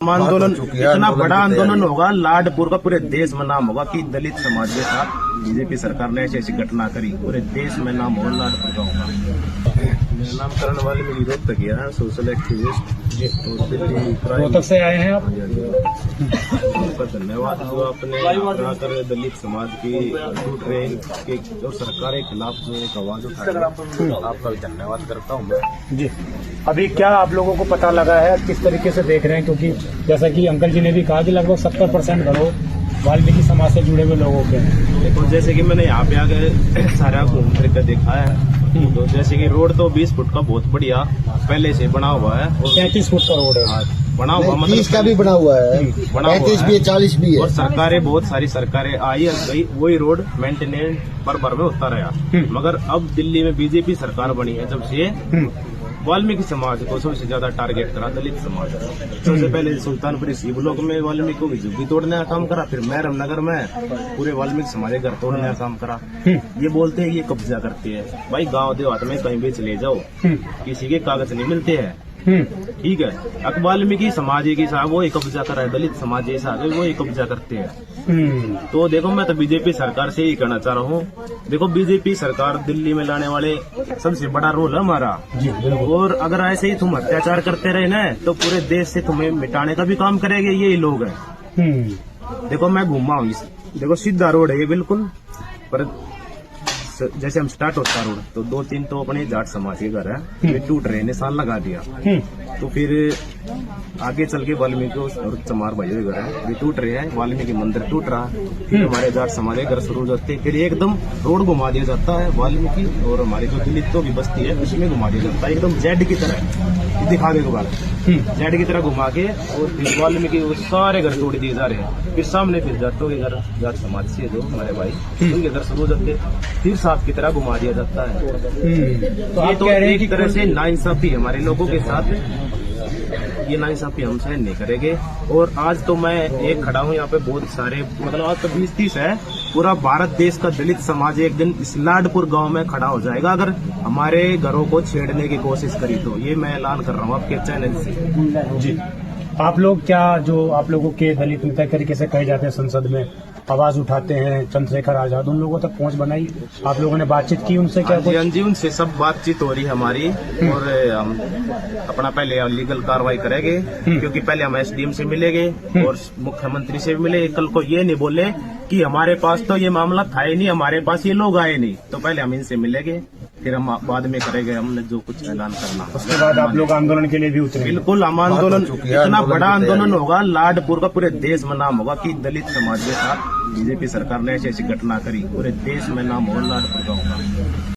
आंदोलन इतना बड़ा आंदोलन होगा, लाडपुर का पूरे देश में नाम होगा कि दलित समाज के साथ बीजेपी सरकार ने ऐसी ऐसी घटना करी, पूरे देश में नाम होगा लाडपुर का होगा। मेरा नाम करण वाले में रोहतक गया है, सोशल एक्टिविस्ट रोहतक से आए हैं आप। आपका धन्यवाद जो आपने आकर दलित समाज की टूट रहे के और सरकार के खिलाफ जो एक आवाज उठाई, आपका धन्यवाद करता हूँ मैं जी। अभी क्या आप लोगों को पता लगा है, किस तरीके से देख रहे हैं, क्योंकि जैसा कि अंकल जी ने भी कहा कि लगभग 70% घरों वाल्मीकि समाज से जुड़े हुए लोगों के हैं। देखो जैसे कि मैंने यहाँ पे आके सारा घूम फिर कर देखा है, तो जैसे कि रोड तो 20 फुट का बहुत बढ़िया पहले से बना हुआ है और 33 फुट का रोड है बना हुआ, 30 का भी बना हुआ है, 35 भी है, 40 भी है। और सरकारें बहुत सारी सरकारें आई गई, वही रोड मेंटेनेंस पर में होता रहा। मगर अब दिल्ली में बीजेपी सरकार बनी है जब से वाल्मीकि समाज को सबसे ज्यादा टारगेट करा, दलित समाज। सबसे पहले सुल्तानपुर सी ब्लॉक में वाल्मीकि की झुग्गी तोड़ने का काम करा, फिर मैरम नगर में पूरे वाल्मीकि समाज के घर तोड़ने का काम करा। ये बोलते हैं ये कब्जा करते हैं, भाई गांव देहात में कहीं भी चले जाओ, किसी के कागज नहीं मिलते हैं, ठीक है। अब वाल्मीकि समाज के साहब वो कब्जा कर रहा है, दलित समाज जैसा वो कब्जा करते हैं। तो देखो मैं तो बीजेपी सरकार से ही कहना चाह रहा हूँ, देखो बीजेपी सरकार दिल्ली में लाने वाले सबसे बड़ा रोल है हमारा जी। और अगर ऐसे ही तुम अत्याचार करते रहे ना तो पूरे देश से तुम्हें मिटाने का भी काम करेंगे यही लोग हैं। देखो मैं घूमा हूँ, देखो सीधा रोड है ये बिल्कुल, पर जैसे हम स्टार्ट होता रोड तो 2-3 तो अपने जाट समाज के घर है, ये टूट रहे, निशान लगा दिया। तो फिर आगे चल के वाल्मीकि और चमार भाइयों के घर है, ये टूट रहे हैं, वाल्मीकि मंदिर टूट रहा, फिर हमारे जाट समाज के घर शुरू हो जाते, फिर एकदम रोड घुमा दिया जाता है वाल्मीकि और हमारी जो दलितों की बस्ती है उसमें घुमा दिया जाता है, एकदम जेड की तरह दिखाने के बाद जेड की तरह घुमा के, और फिर वाल्मीकि वो सारे घर तोड़ दिए जा रहे हैं। फिर सामने फिर जाटों के घर, जाट समाज से जो हमारे भाई उनके घर शुरू हो जाते, फिर साफ की तरह घुमा दिया जाता है। तो आप कह रहे हैं एक तरह से नाइंसाफी हमारे लोगों के साथ, ये नाइंसाफी हम सहन नहीं करेंगे। और आज तो मैं एक खड़ा हूँ यहाँ पे, बहुत सारे मतलब आज तो 20-30 है, पूरा भारत देश का दलित समाज एक दिन इस लाडपुर गांव में खड़ा हो जाएगा अगर हमारे घरों को छेड़ने की कोशिश करी तो। ये मैं ऐलान कर रहा हूँ आपके चैनल से जी। आप लोग क्या, जो आप लोगों के दलित नेता तरीके से कहे जाते हैं संसद में आवाज उठाते हैं, चंद्रशेखर आजाद, उन लोगों तक पहुंच बनाई, आप लोगों ने बातचीत की उनसे? क्या हाँ जी, उनसे सब बातचीत हो रही है हमारी, और हम अपना पहले लीगल कार्रवाई करेंगे, क्योंकि पहले हम एसडीएम से मिलेंगे और मुख्यमंत्री से भी मिले। कल को ये नहीं बोले कि हमारे पास तो ये मामला था ही नहीं, हमारे पास ये लोग आए नहीं, तो पहले हम इनसे मिलेंगे, फिर हम बाद में करेंगे हमने जो कुछ ऐलान करना। उसके बाद आप लोग आंदोलन के लिए भी उतरे? बिल्कुल, हम आंदोलन इतना बड़ा आंदोलन होगा, लाडपुर का पूरे देश में नाम होगा कि दलित समाज के साथ बीजेपी सरकार ने ऐसी ऐसी घटना करी, पूरे देश में नाम होगा लाडपुर का होगा।